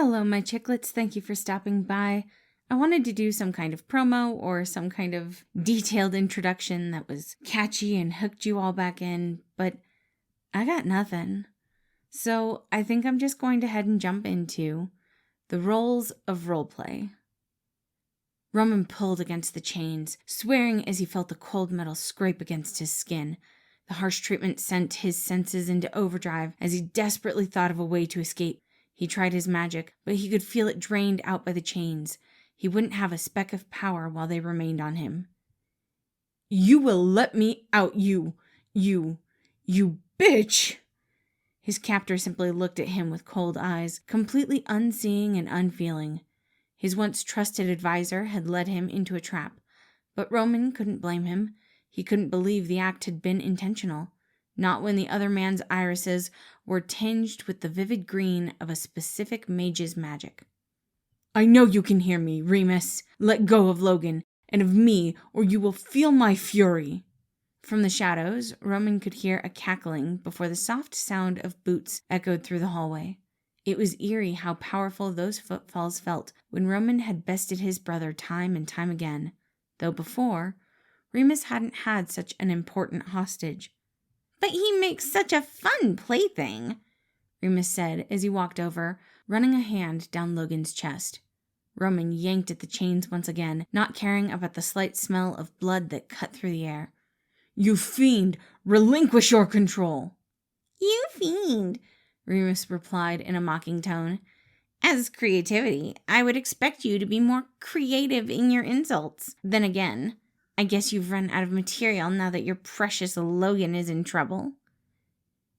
Hello, my chicklets. Thank you for stopping by. I wanted to do some kind of promo or some kind of detailed introduction that was catchy and hooked you all back in, but I got nothing. So I think I'm just going to head and jump into the roles of roleplay. Roman pulled against the chains, swearing as he felt the cold metal scrape against his skin. The harsh treatment sent his senses into overdrive as he desperately thought of a way to escape. He tried his magic, but he could feel it drained out by the chains. He wouldn't have a speck of power while they remained on him. "You will let me out, you bitch!" His captor simply looked at him with cold eyes, completely unseeing and unfeeling. His once trusted advisor had led him into a trap, but Roman couldn't blame him. He couldn't believe the act had been intentional, not when the other man's irises were tinged with the vivid green of a specific mage's magic. "I know you can hear me, Remus. Let go of Logan, and of me, or you will feel my fury." From the shadows, Roman could hear a cackling before the soft sound of boots echoed through the hallway. It was eerie how powerful those footfalls felt when Roman had bested his brother time and time again, though before, Remus hadn't had such an important hostage. "But he makes such a fun plaything," Remus said as he walked over, running a hand down Logan's chest. Roman yanked at the chains once again, not caring about the slight smell of blood that cut through the air. "You fiend! Relinquish your control!" "You fiend!" Remus replied in a mocking tone. "As creativity, I would expect you to be more creative in your insults. Then again, I guess you've run out of material now that your precious Logan is in trouble."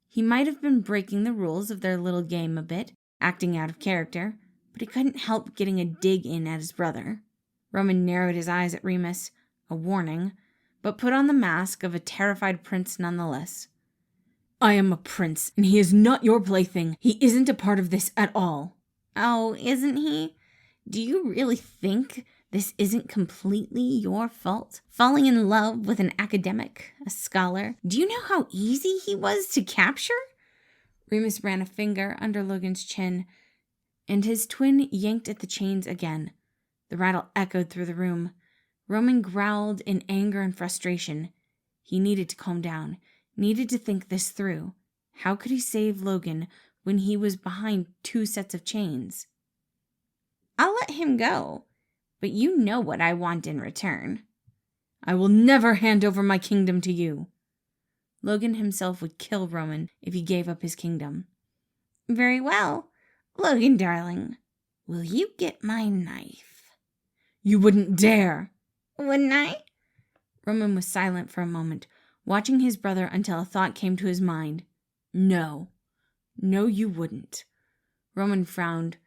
He might have been breaking the rules of their little game a bit, acting out of character, but he couldn't help getting a dig in at his brother. Roman narrowed his eyes at Remus, a warning, but put on the mask of a terrified prince nonetheless. "I am a prince, and he is not your plaything. He isn't a part of this at all." "Oh, isn't he? Do you really think this isn't completely your fault? Falling in love with an academic, a scholar. Do you know how easy he was to capture?" Remus ran a finger under Logan's chin, and his twin yanked at the chains again. The rattle echoed through the room. Roman growled in anger and frustration. He needed to calm down, needed to think this through. How could he save Logan when he was behind two sets of chains? "I'll let him go, but you know what I want in return." "I will never hand over my kingdom to you." Logan himself would kill Roman if he gave up his kingdom. "Very well. Logan, darling, will you get my knife?" "You wouldn't dare." "Wouldn't I?" Roman was silent for a moment, watching his brother until a thought came to his mind. No, you wouldn't." Roman frowned,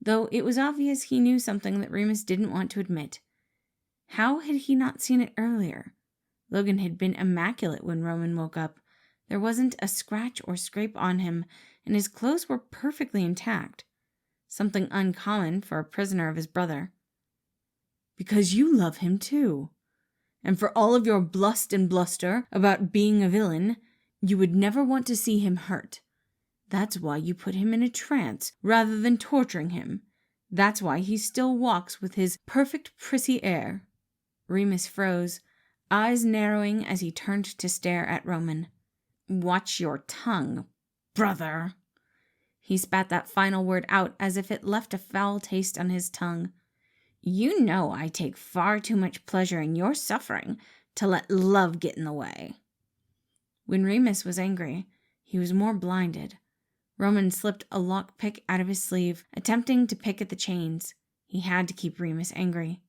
though it was obvious he knew something that Remus didn't want to admit. How had he not seen it earlier? Logan had been immaculate when Roman woke up. There wasn't a scratch or scrape on him, and his clothes were perfectly intact. Something uncommon for a prisoner of his brother. "Because you love him too. And for all of your blust and bluster about being a villain, you would never want to see him hurt. That's why you put him in a trance rather than torturing him. That's why he still walks with his perfect prissy air." Remus froze, eyes narrowing as he turned to stare at Roman. "Watch your tongue, brother." He spat that final word out as if it left a foul taste on his tongue. "You know I take far too much pleasure in your suffering to let love get in the way." When Remus was angry, he was more blinded. Roman slipped a lockpick out of his sleeve, attempting to pick at the chains. He had to keep Remus angry.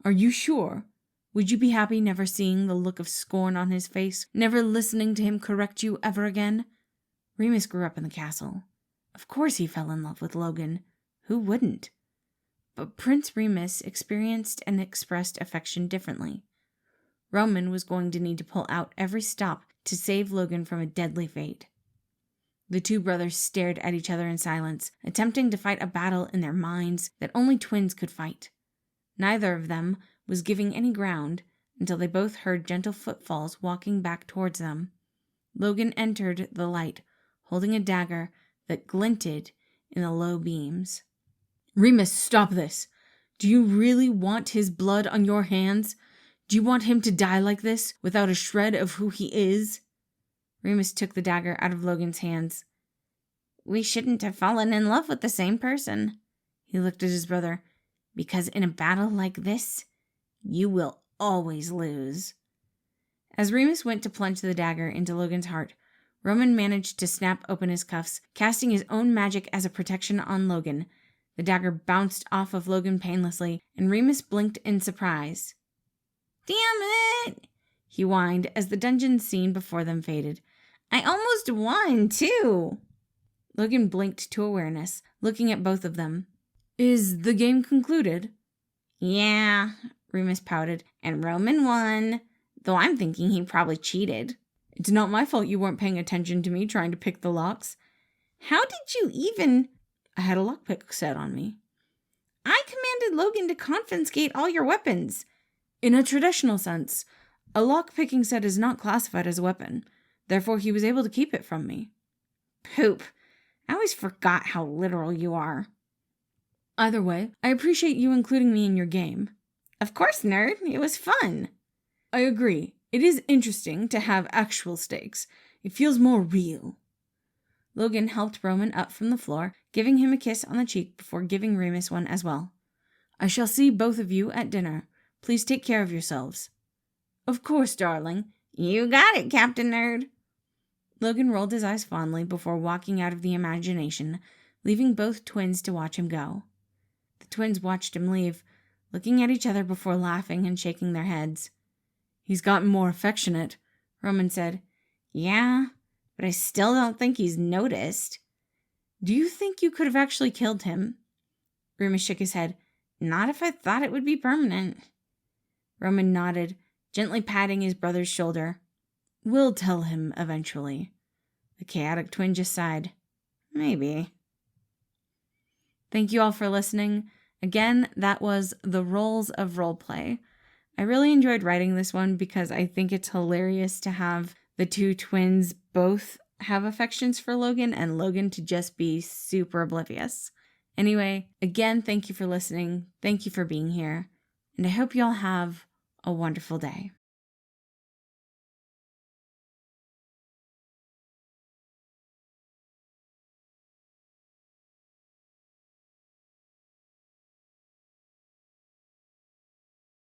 "Are you sure? Would you be happy never seeing the look of scorn on his face, never listening to him correct you ever again?" Remus grew up in the castle. Of course he fell in love with Logan. Who wouldn't? But Prince Remus experienced and expressed affection differently. Roman was going to need to pull out every stop to save Logan from a deadly fate. The two brothers stared at each other in silence, attempting to fight a battle in their minds that only twins could fight. Neither of them was giving any ground until they both heard gentle footfalls walking back towards them. Logan entered the light, holding a dagger that glinted in the low beams. Remus, stop this. Do you really want his blood on your hands? Do you want him to die like this, without a shred of who he is? Remus took the dagger out of Logan's hands. We shouldn't have fallen in love with the same person. He looked at his brother. Because in a battle like this, you will always lose. As Remus went to plunge the dagger into Logan's heart, Roman managed to snap open his cuffs, casting his own magic as a protection on Logan. The dagger bounced off of Logan painlessly, and Remus blinked in surprise. Damn it! He whined as the dungeon scene before them faded. I almost won, too! Logan blinked to awareness, looking at both of them. Is the game concluded? Yeah, Remus pouted, and Roman won, though I'm thinking he probably cheated. It's not my fault you weren't paying attention to me trying to pick the locks. How did you even... I had a lockpick set on me. I commanded Logan to confiscate all your weapons. In a traditional sense, a lockpicking set is not classified as a weapon. Therefore, he was able to keep it from me. Poop. I always forgot how literal you are. Either way, I appreciate you including me in your game. Of course, nerd. It was fun. I agree. It is interesting to have actual stakes. It feels more real. Logan helped Roman up from the floor, giving him a kiss on the cheek before giving Remus one as well. I shall see both of you at dinner. Please take care of yourselves. Of course, darling. You got it, Captain Nerd. Logan rolled his eyes fondly before walking out of the imagination, leaving both twins to watch him go. The twins watched him leave, looking at each other before laughing and shaking their heads. He's gotten more affectionate, Roman said. Yeah, but I still don't think he's noticed. Do you think you could have actually killed him? Remus shook his head. Not if I thought it would be permanent. Roman nodded, gently patting his brother's shoulder. We'll tell him eventually. The chaotic twin just sighed. Maybe. Thank you all for listening. Again, that was The Roles of Roleplay. I really enjoyed writing this one because I think it's hilarious to have the two twins both have affections for Logan and Logan to just be super oblivious. Anyway, again, thank you for listening. Thank you for being here. And I hope you all have a wonderful day.